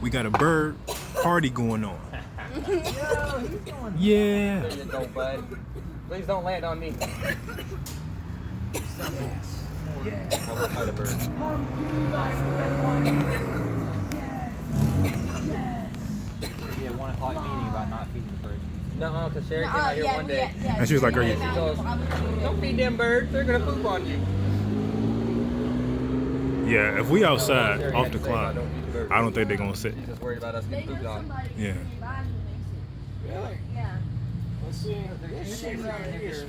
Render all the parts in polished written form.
We got a bird party going on. Yo, he's going. Yeah. There you go, bud. Please don't land on me. Yeah. I will fight a bird. Yeah, 1 o'clock meeting about not feeding the bird. No, because Sherry came out here one day. And she was like, are you? She goes, don't feed them birds. They're going to poop on you. Yeah, if we outside Sherry off had the to say, clock, don't feed the birds. I don't think they're gonna sit. She's just worried about us getting pooped on. Yeah. Really? Yeah. Let's see. This shit right here is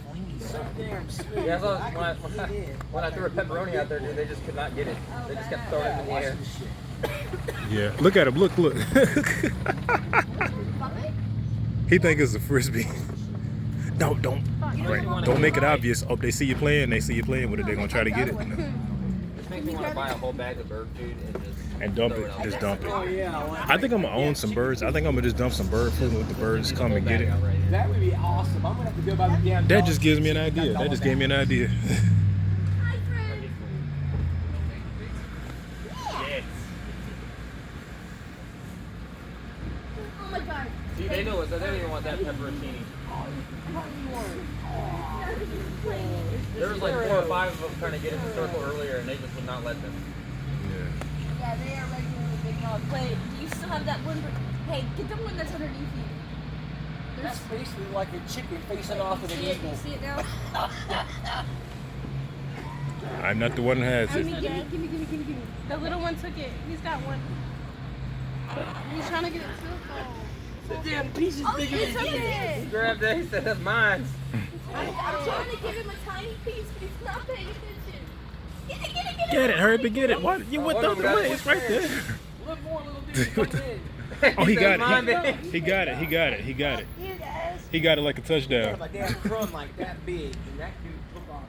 so damn smooth. Yeah, so when I threw a pepperoni out there, dude, they just could not get it. They just kept throwing it in the air. Yeah. Look at him. Look. He think it's a frisbee. No, don't. Right. Don't make it obvious. Oh, they see you playing. They see you playing with it. They're gonna try to get it. This makes me want to buy a whole bag of bird food And dump throw it. out Just there. dump it. Oh yeah. I think I'm gonna own some birds. I think I'm gonna just dump some bird food and let the birds come and get it. Out right here. That would be awesome. I'm gonna have to go by the damn. That dog just gives me an and see if idea. that's That just all gave me an idea. Hi, friend. Yes. Oh my god. See, they know it, so they don't even want that pepperoncini. There was like 4 or 5 of them trying to get in the circle earlier, and they just would not let them. Yeah, they are regularly big dogs. Wait, do you still have that one? Hey, get the one that's underneath you. That's basically like a chicken facing off with an See it? eagle. You see it now? I'm not the one that has Gimme, it. gimme. The little one took it. He's got one. He's trying to get it too. The damn piece is Oh, bigger he than took you. it. He grabbed it, he said, that's mine. I'm trying to give him a tiny piece, but he's not paying attention. Get it. Get it, hurry up and get it. What? You went the One of other them way. got It's right there. Look more, little dude. Come in. Oh, he said, got "Mine, it. babe." He got it. He got it. He got it. You guys. He got it like a touchdown. A damn crumb like that big, and that dude took off.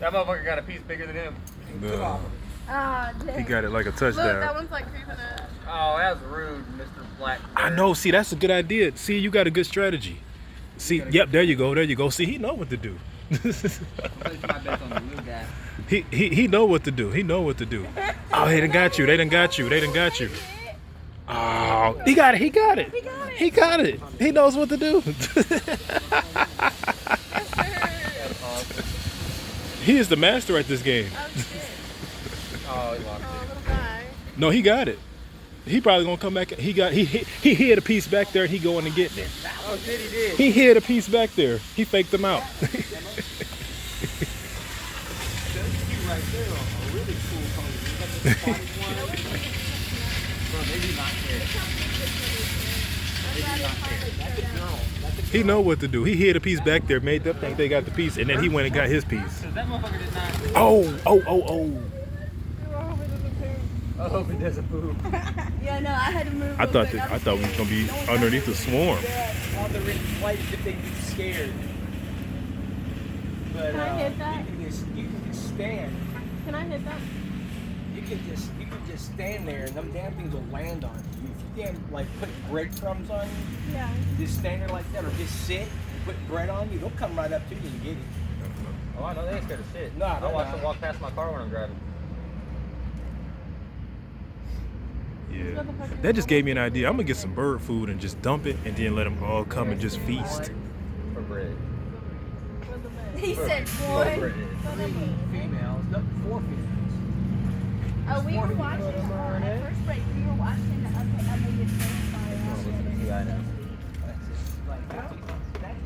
That motherfucker got a piece bigger than him. Took off. Ah, He got it like a Look, that touchdown. one's like creeping up. Oh, that was rude, Mr. Black. I know. See, that's a good idea. See, you got a good strategy. See, yep, there you go. There you go. See, he know what to do. He know what to do. He know what to do. Oh, they done got you. They done got you. They done got you. Oh, he got it. He got it. He got it. He knows what to do. He is the master at this game. Oh, he lost Oh, it. little guy. No, he got it. He probably gonna come back. He hid a piece back there, and he going to get there. Oh, shit, he did. He hid a piece back there. He faked them out. Those two right there are a really cool color. You got the spotted one. Bro, they do not care. They do not care. That's a girl. That's a girl. He know what to do. He hid a piece back there, made them think they got the piece, and then he went and got his piece. That motherfucker did not. Oh. I hope it doesn't poop. Yeah, no, I had to move. I thought we was gonna be underneath the swarm. On the ring flights if they get scared. But Can I hit that? you can just stand. Can I hit that? You can just stand there and them damn things will land on you. If you damn like put breadcrumbs on you, Yeah. just stand there like that, or just sit and put bread on you, they'll come right up to you and get it. Oh, I know they ain't scared of shit. Nah, I they're watch not. them walk past my car when I'm driving. Yeah. That just gave me an idea. I'm gonna get some bird food and just dump it, and then let them all come and just feast. For bread. He said, For boy. bread. Females, no, 4 females. Oh, we were watching at first break. We were watching a million things by I know. Like that's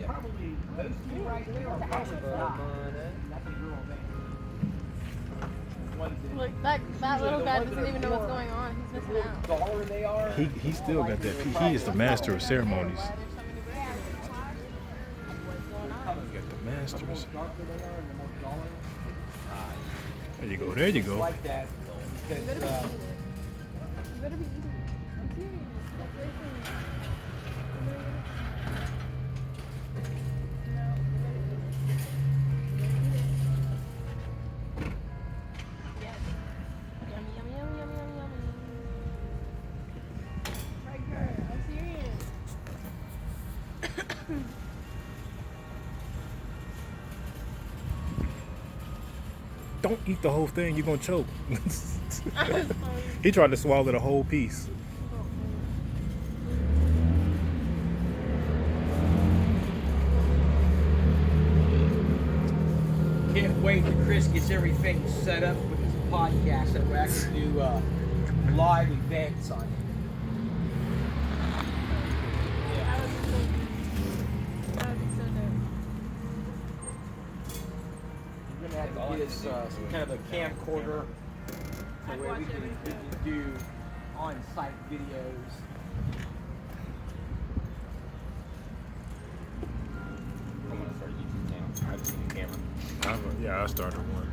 probably those two right there are probably that's a girl there. One's in- Look, that little guy doesn't even know what's going on. He's missing out. Taller they are. He still got that. He is the master of ceremonies. He got the masters. Darker they are and the more taller. There you go. There you go. Like that because You better be eating. I'm serious. That's very funny. Yes. Yummy, yummy, yummy, yummy, yummy, yummy. Right, girl. I'm serious. Don't eat the whole thing. You're gonna choke. He tried to swallow the whole piece. waiting till Chris gets everything set up with his podcast that we actually do live events on it. That would be so good. That would be so dope. We're gonna have to get us some kind of a camcorder so I'd way watch we can every do on-site videos. I'm gonna start a YouTube channel. I just need a camera. Yeah, I started one.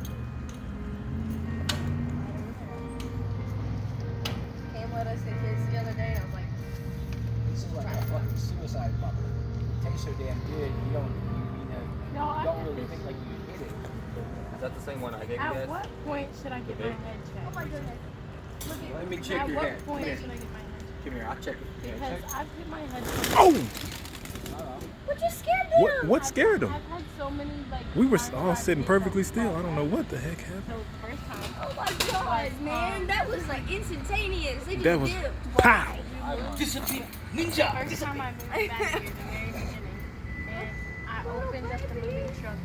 Came with us the kids the other day, and I was like, This is like a fucking suicide bomber. It tastes so damn good, you don't, No, I don't get really this. think like you hit it. Is that the same one I gave you At guys? what point should I get my head oh checked? my goodness. Look at Let me check At your what head. Come point here. should I get my head checked? Come here, I'll check it. Yeah, Because check. I've hit my head checked. Oh! What you scared them? What scared him? I've had so many like. We were times all where I sitting did perfectly something still. I don't know what the heck happened. So first time. Oh my god, man. That was like instantaneous. They just That was dipped. pow! Disappear! Ninja! First time I moved back here, the very beginning, and I opened up the moving truck